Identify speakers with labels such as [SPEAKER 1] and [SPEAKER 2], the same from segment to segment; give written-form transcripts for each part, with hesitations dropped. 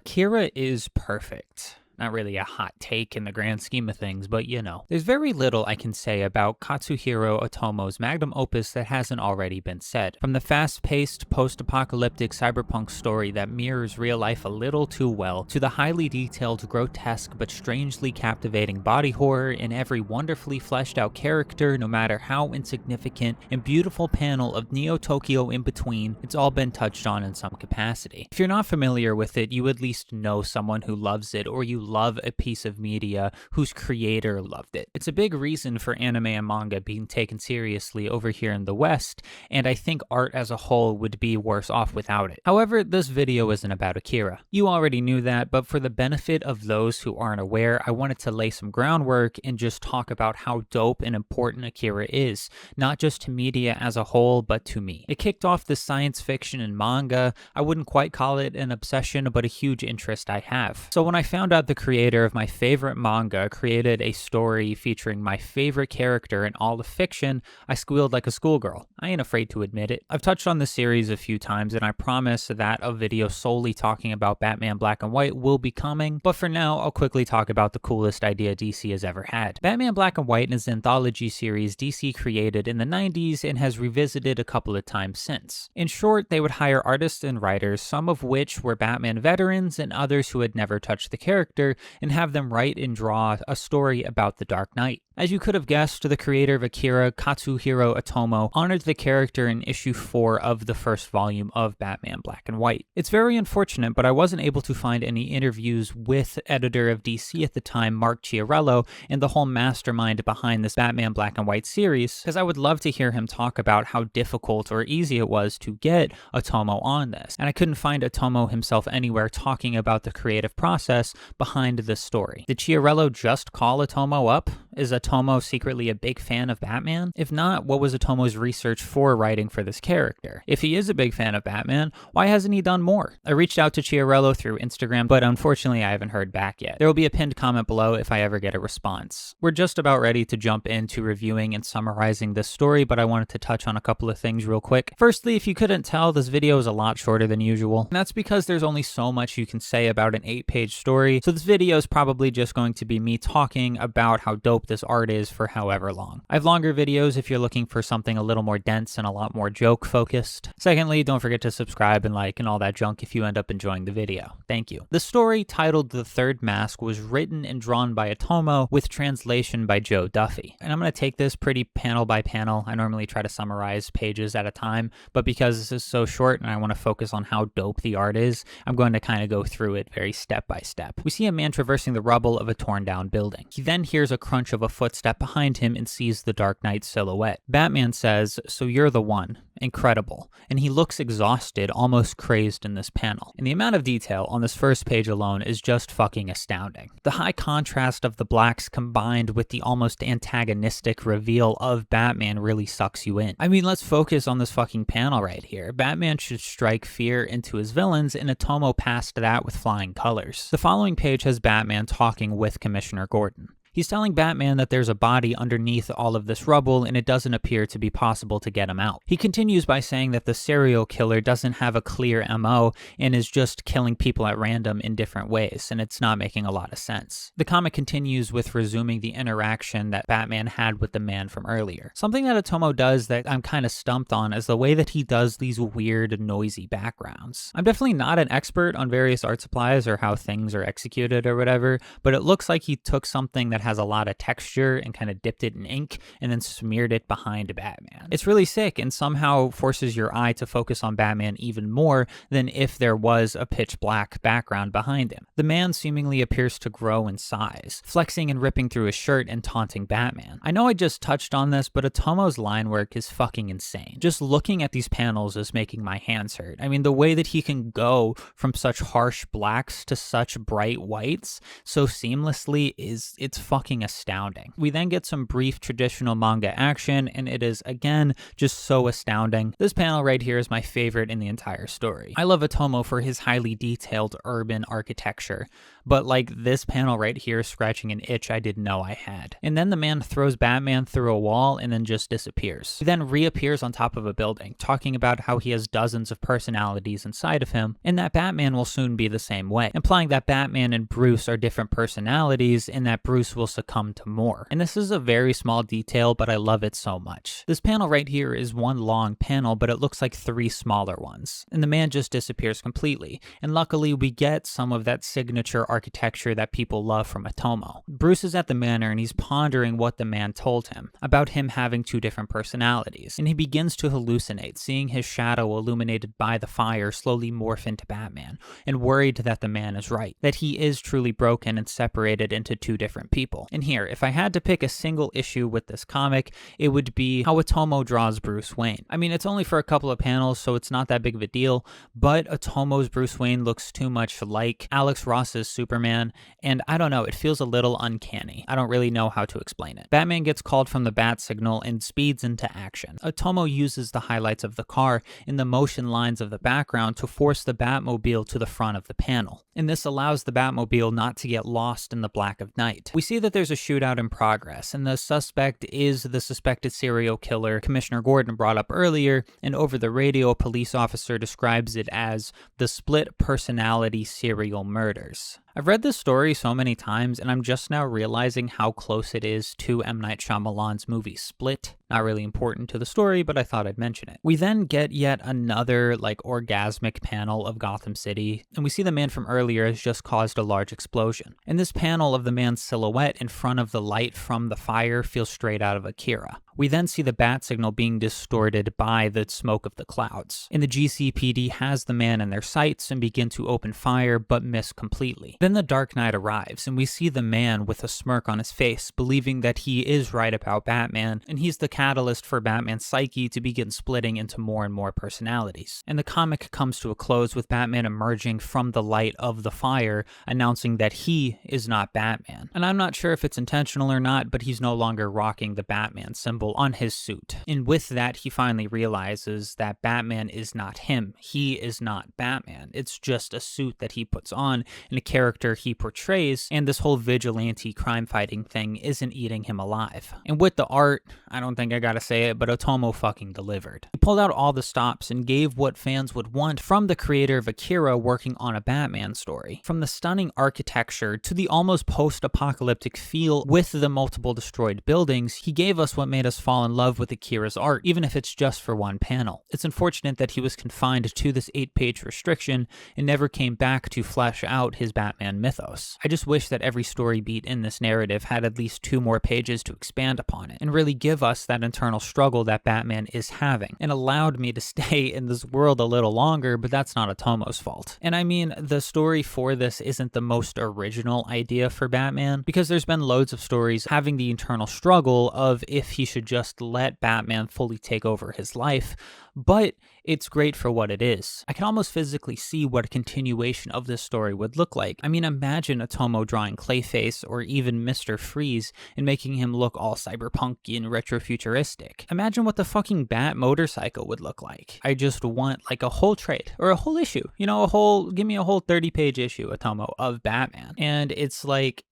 [SPEAKER 1] AKIRA is perfect. Not really a hot take in the grand scheme of things, but you know. There's very little I can say about Katsuhiro Otomo's magnum opus that hasn't already been said. From the fast-paced, post-apocalyptic cyberpunk story that mirrors real life a little too well, to the highly detailed, grotesque, but strangely captivating body horror in every wonderfully fleshed out character, no matter how insignificant, and beautiful panel of Neo-Tokyo in between, it's all been touched on in some capacity. If you're not familiar with it, you at least know someone who loves it, or you love a piece of media whose creator loved it. It's a big reason for anime and manga being taken seriously over here in the West, and I think art as a whole would be worse off without it. However, this video isn't about AKIRA. You already knew that, but for the benefit of those who aren't aware, I wanted to lay some groundwork and just talk about how dope and important AKIRA is, not just to media as a whole, but to me. It kicked off the science fiction and manga. I wouldn't quite call it an obsession, but a huge interest I have. So when I found out the creator of my favorite manga created a story featuring my favorite character in all of fiction, I squealed like a schoolgirl. I ain't afraid to admit it. I've touched on this series a few times, and I promise that a video solely talking about Batman Black and White will be coming, but for now, I'll quickly talk about the coolest idea DC has ever had. Batman Black and White is an anthology series DC created in the 90s and has revisited a couple of times since. In short, they would hire artists and writers, some of which were Batman veterans and others who had never touched the character, and have them write and draw a story about the Dark Knight. As you could have guessed, the creator of AKIRA, Katsuhiro Otomo, honored the character in issue 4 of the first volume of Batman Black and White. It's very unfortunate, but I wasn't able to find any interviews with editor of DC at the time, Mark Chiarello, and the whole mastermind behind this Batman Black and White series, because I would love to hear him talk about how difficult or easy it was to get Otomo on this, and I couldn't find Otomo himself anywhere talking about the creative process behind this story. Did Chiarello just call Otomo up? Is Otomo secretly a big fan of Batman? If not, what was Otomo's research for writing for this character? If he is a big fan of Batman, why hasn't he done more? I reached out to Chiarello through Instagram, but unfortunately I haven't heard back yet. There will be a pinned comment below if I ever get a response. We're just about ready to jump into reviewing and summarizing this story, but I wanted to touch on a couple of things real quick. Firstly, if you couldn't tell, this video is a lot shorter than usual, and that's because there's only so much you can say about an 8-page story, so this video is probably just going to be me talking about how dope this art is for however long. I have longer videos if you're looking for something a little more dense and a lot more joke focused. Secondly, don't forget to subscribe and like and all that junk if you end up enjoying the video. Thank you. The story, titled The Third Mask, was written and drawn by Otomo with translation by Joe Duffy. And I'm going to take this pretty panel by panel. I normally try to summarize pages at a time, but because this is so short and I want to focus on how dope the art is, I'm going to kind of go through it very step by step. We see a man traversing the rubble of a torn down building. He then hears a crunch of a footstep behind him and sees the Dark Knight's silhouette. Batman says, "So you're the one. Incredible." And he looks exhausted, almost crazed in this panel. And the amount of detail on this first page alone is just fucking astounding. The high contrast of the blacks combined with the almost antagonistic reveal of Batman really sucks you in. I mean, let's focus on this fucking panel right here. Batman should strike fear into his villains, and Otomo passed that with flying colors. The following page has Batman talking with Commissioner Gordon. He's telling Batman that there's a body underneath all of this rubble and it doesn't appear to be possible to get him out. He continues by saying that the serial killer doesn't have a clear MO and is just killing people at random in different ways, and it's not making a lot of sense. The comic continues with resuming the interaction that Batman had with the man from earlier. Something that Otomo does that I'm kind of stumped on is the way that he does these weird, noisy backgrounds. I'm definitely not an expert on various art supplies or how things are executed or whatever, but it looks like he took something that has a lot of texture and kind of dipped it in ink and then smeared it behind Batman. It's really sick and somehow forces your eye to focus on Batman even more than if there was a pitch black background behind him. The man seemingly appears to grow in size, flexing and ripping through his shirt and taunting Batman. I know I just touched on this, but Otomo's line work is fucking insane. Just looking at these panels is making my hands hurt. I mean, the way that he can go from such harsh blacks to such bright whites so seamlessly it's fucking astounding. We then get some brief traditional manga action, and it is again just so astounding. This panel right here is my favorite in the entire story. I love Otomo for his highly detailed urban architecture. but like this panel right here is scratching an itch I didn't know I had. And then the man throws Batman through a wall and then just disappears. He then reappears on top of a building, talking about how he has dozens of personalities inside of him, and that Batman will soon be the same way, implying that Batman and Bruce are different personalities and that Bruce will succumb to more. And this is a very small detail, but I love it so much. This panel right here is one long panel, but it looks like 3 smaller ones, and the man just disappears completely. And luckily we get some of that signature architecture that people love from Otomo. Bruce is at the manor and he's pondering what the man told him about him having 2 different personalities, and he begins to hallucinate, seeing his shadow illuminated by the fire slowly morph into Batman, and worried that the man is right, that he is truly broken and separated into 2 different people. And here, if I had to pick a single issue with this comic, it would be how Otomo draws Bruce Wayne. I mean, it's only for a couple of panels, so it's not that big of a deal, but Otomo's Bruce Wayne looks too much like Alex Ross's Superman, and I don't know, it feels a little uncanny. I don't really know how to explain it. Batman gets called from the bat signal and speeds into action. Otomo uses the highlights of the car and the motion lines of the background to force the Batmobile to the front of the panel, and this allows the Batmobile not to get lost in the black of night. We see that there's a shootout in progress, and the suspect is the suspected serial killer Commissioner Gordon brought up earlier, and over the radio a police officer describes it as the split personality serial murders. I've read this story so many times, and I'm just now realizing how close it is to M. Night Shyamalan's movie Split. Not really important to the story, but I thought I'd mention it. We then get yet another, orgasmic panel of Gotham City, and we see the man from earlier has just caused a large explosion. And this panel of the man's silhouette in front of the light from the fire feels straight out of Akira. We then see the bat signal being distorted by the smoke of the clouds, and the GCPD has the man in their sights and begin to open fire, but miss completely. Then the Dark Knight arrives, and we see the man with a smirk on his face, believing that he is right about Batman, and he's the catalyst for Batman's psyche to begin splitting into more and more personalities. And the comic comes to a close with Batman emerging from the light of the fire, announcing that he is not Batman. And I'm not sure if it's intentional or not, but he's no longer rocking the Batman symbol on his suit. And with that, he finally realizes that Batman is not him. He is not Batman. It's just a suit that he puts on and a character he portrays, and this whole vigilante crime fighting thing isn't eating him alive. And with the art, I don't think I gotta say it, but Otomo fucking delivered. He pulled out all the stops and gave what fans would want from the creator of Akira working on a Batman story. From the stunning architecture to the almost post-apocalyptic feel with the multiple destroyed buildings, he gave us what made us fall in love with Akira's art, even if it's just for one panel. It's unfortunate that he was confined to this 8-page restriction and never came back to flesh out his Batman mythos. I just wish that every story beat in this narrative had at least 2 more pages to expand upon it and really give us that internal struggle that Batman is having, and allowed me to stay in this world a little longer, but that's not Otomo's fault. And I mean, the story for this isn't the most original idea for Batman, because there's been loads of stories having the internal struggle of if he should just let Batman fully take over his life, but it's great for what it is. I can almost physically see what a continuation of this story would look like. I mean, imagine Otomo drawing Clayface or even Mr. Freeze and making him look all cyberpunky and retrofuturistic. Imagine what the fucking Bat motorcycle would look like. I just want a whole trade or a whole issue, give me a whole 30-page issue, Otomo, of Batman. And it's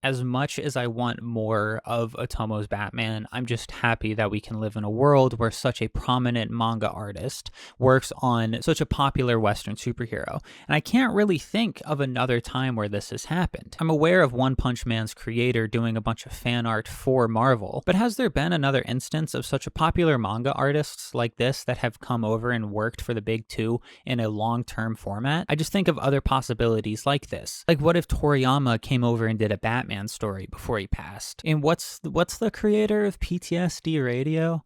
[SPEAKER 1] as much as I want more of Otomo's Batman, I'm just happy that we can live in a world where such a prominent manga artist works on such a popular Western superhero, and I can't really think of another time where this has happened. I'm aware of One Punch Man's creator doing a bunch of fan art for Marvel, but has there been another instance of such a popular manga artists like this that have come over and worked for the big 2 in a long-term format? I just think of other possibilities like this. What if Toriyama came over and did a Batman story before he passed? And what's the creator of PTSD Radio?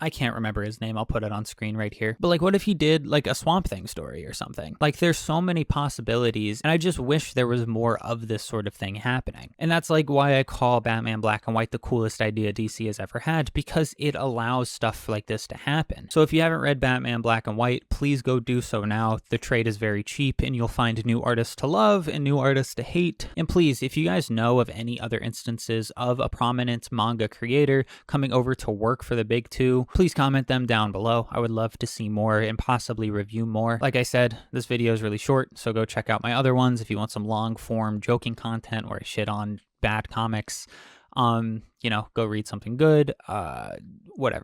[SPEAKER 1] I can't remember his name. I'll put it on screen right here. But what if he did a Swamp Thing story or something? There's so many possibilities, and I just wish there was more of this sort of thing happening. And that's why I call Batman Black and White the coolest idea DC has ever had, because it allows stuff like this to happen. So if you haven't read Batman Black and White, please go do so now. The trade is very cheap, and you'll find new artists to love and new artists to hate. And please, if you guys know of any other instances of a prominent manga creator coming over to work for the big 2, please comment them down below. I would love to see more and possibly review more. Like I said, this video is really short, so go check out my other ones if you want some long form joking content where I shit on bad comics. Go read something good, whatever.